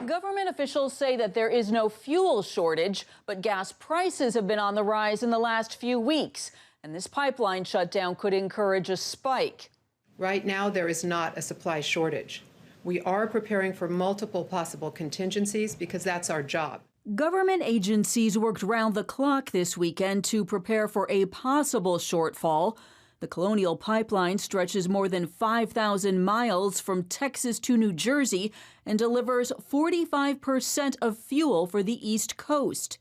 Government officials say that there is no fuel shortage, but gas prices have been on the rise in the last few weeks, and this pipeline shutdown could encourage a spike. Right now, there is not a supply shortage. We are preparing for multiple possible contingencies because that's our job. Government agencies worked round the clock this weekend to prepare for a possible shortfall. The Colonial Pipeline stretches more than 5,000 miles from Texas to New Jersey and delivers 45% of fuel for the East Coast.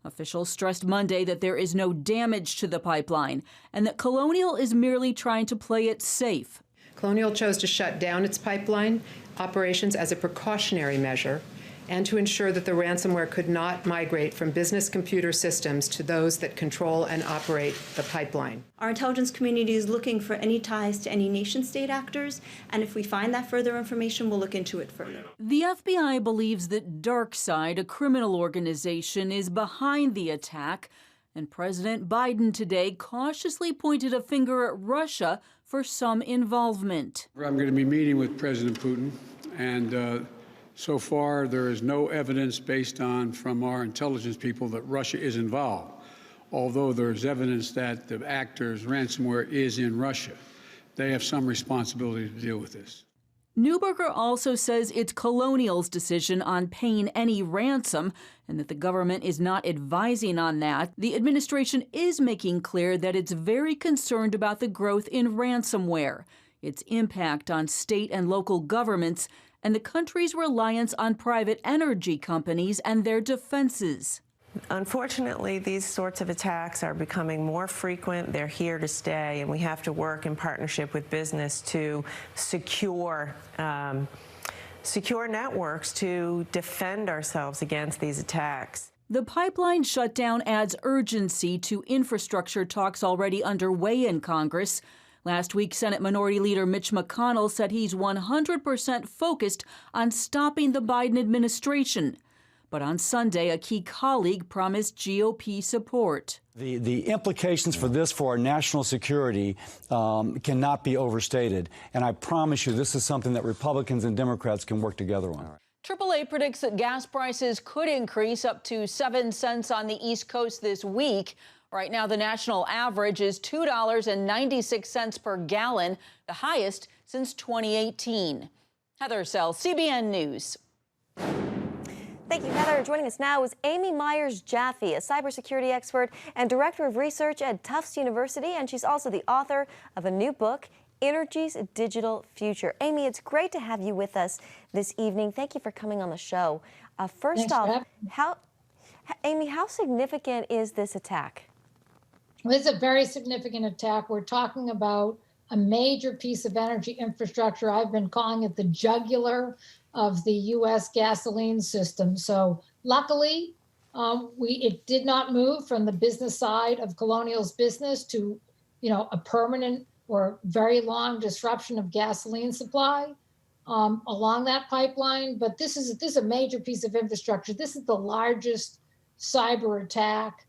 Officials stressed Monday that there is no damage to the pipeline and that Colonial is merely trying to play it safe. Colonial chose to shut down its pipeline operations as a precautionary measure and to ensure that the ransomware could not migrate from business computer systems to those that control and operate the pipeline. Our intelligence community is looking for any ties to any nation-state actors, and if we find that further information, we'll look into it further. The FBI believes that DarkSide, a criminal organization, is behind the attack, and President Biden today cautiously pointed a finger at Russia for some involvement. I'm going to be meeting with President Putin, and so far, there is no evidence based on from our intelligence people that Russia is involved, although there's evidence that the actors' ransomware is in Russia. They have some responsibility to deal with this. Neuberger also says it's Colonial's decision on paying any ransom and that the government is not advising on that. The administration is making clear that it's very concerned about the growth in ransomware, its impact on state and local governments, and the country's reliance on private energy companies and their defenses. Unfortunately, these sorts of attacks are becoming more frequent. They're here to stay, and we have to work in partnership with business to secure networks to defend ourselves against these attacks. The pipeline shutdown adds urgency to infrastructure talks already underway in Congress. Last week, Senate Minority Leader Mitch McConnell said he's 100% focused on stopping the Biden administration. But on Sunday, a key colleague promised GOP support. The implications for this for our national security cannot be overstated. And I promise you, this is something that Republicans and Democrats can work together on. AAA predicts that gas prices could increase up to 7 cents on the East Coast this week. Right now, the national average is $2.96 per gallon, the highest since 2018. Heather Sell, CBN News. Thank you, Heather. Joining us now is Amy Myers-Jaffe, a cybersecurity expert and director of research at Tufts University, and she's also the author of a new book, Energy's Digital Future. Amy, it's great to have you with us this evening. Thank you for coming on the show. First off, Amy, how significant is this attack? This is a very significant attack. We're talking about a major piece of energy infrastructure. I've been calling it the jugular of the U.S. gasoline system. So luckily, it did not move from the business side of Colonial's business to, a permanent or very long disruption of gasoline supply along that pipeline. But this is a major piece of infrastructure. This is the largest cyber attack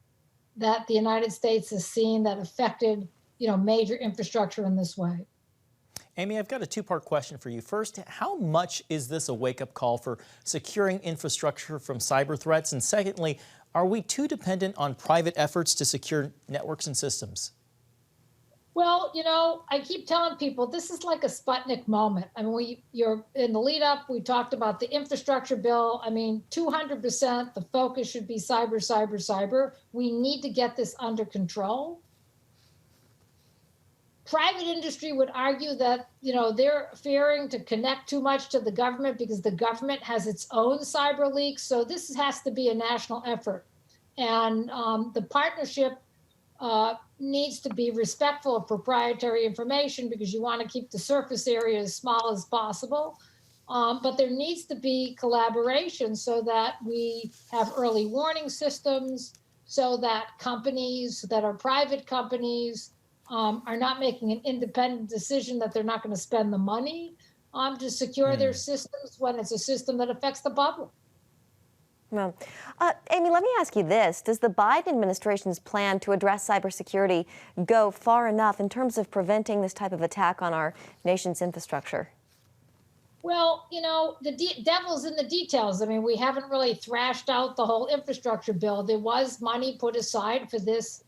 that the United States has seen that affected, major infrastructure in this way. Amy, I've got a two-part question for you. First, how much is this a wake-up call for securing infrastructure from cyber threats? And secondly, are we too dependent on private efforts to secure networks and systems? Well, I keep telling people this is like a Sputnik moment. I mean, you're in the lead up, we talked about the infrastructure bill. I mean, 200%, the focus should be cyber, cyber, cyber. We need to get this under control. Private industry would argue that, they're fearing to connect too much to the government because the government has its own cyber leaks. So this has to be a national effort. And the partnership needs to be respectful of proprietary information because you want to keep the surface area as small as possible. But there needs to be collaboration so that we have early warning systems, so that companies that are private companies are not making an independent decision that they're not going to spend the money to secure their systems when it's a system that affects the public. Well, Amy, let me ask you this. Does the Biden administration's plan to address cybersecurity go far enough in terms of preventing this type of attack on our nation's infrastructure? Well, you know, the devil's in the details. I mean, we haven't really thrashed out the whole infrastructure bill. There was money put aside for this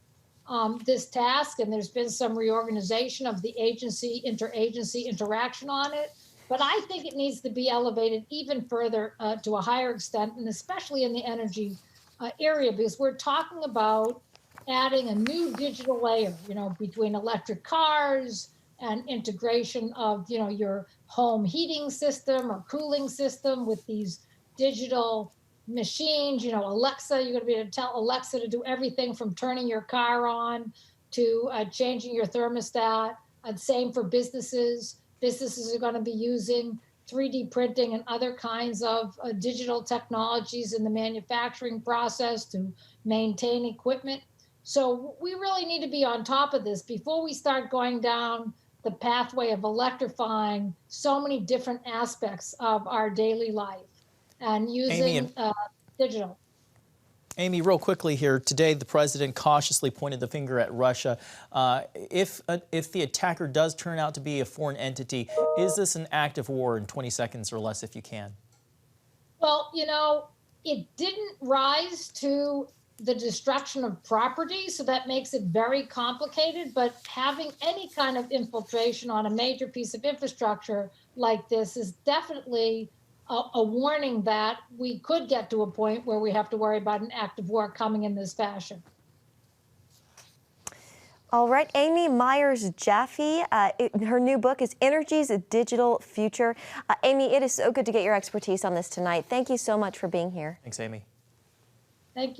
task, and there's been some reorganization of the interagency interaction on it. But I think it needs to be elevated even further to a higher extent, and especially in the energy area, because we're talking about adding a new digital layer, you know, between electric cars and integration of, you know, your home heating system or cooling system with these digital machines. You know, Alexa, you're going to be able to tell Alexa to do everything from turning your car on to changing your thermostat. And same for businesses. Businesses are going to be using 3D printing and other kinds of digital technologies in the manufacturing process to maintain equipment. So we really need to be on top of this before we start going down the pathway of electrifying so many different aspects of our daily life and using digital. Amy, real quickly here, today the president cautiously pointed the finger at Russia. If the attacker does turn out to be a foreign entity, is this an act of war in 20 seconds or less, if you can? Well, you know, it didn't rise to the destruction of property, so that makes it very complicated. But having any kind of infiltration on a major piece of infrastructure like this is definitely a warning that we could get to a point where we have to worry about an act of war coming in this fashion. All right, Amy Myers Jaffe, her new book is Energy's Digital Future. Amy, it is so good to get your expertise on this tonight. Thank you so much for being here. Thanks, Amy. Thank you.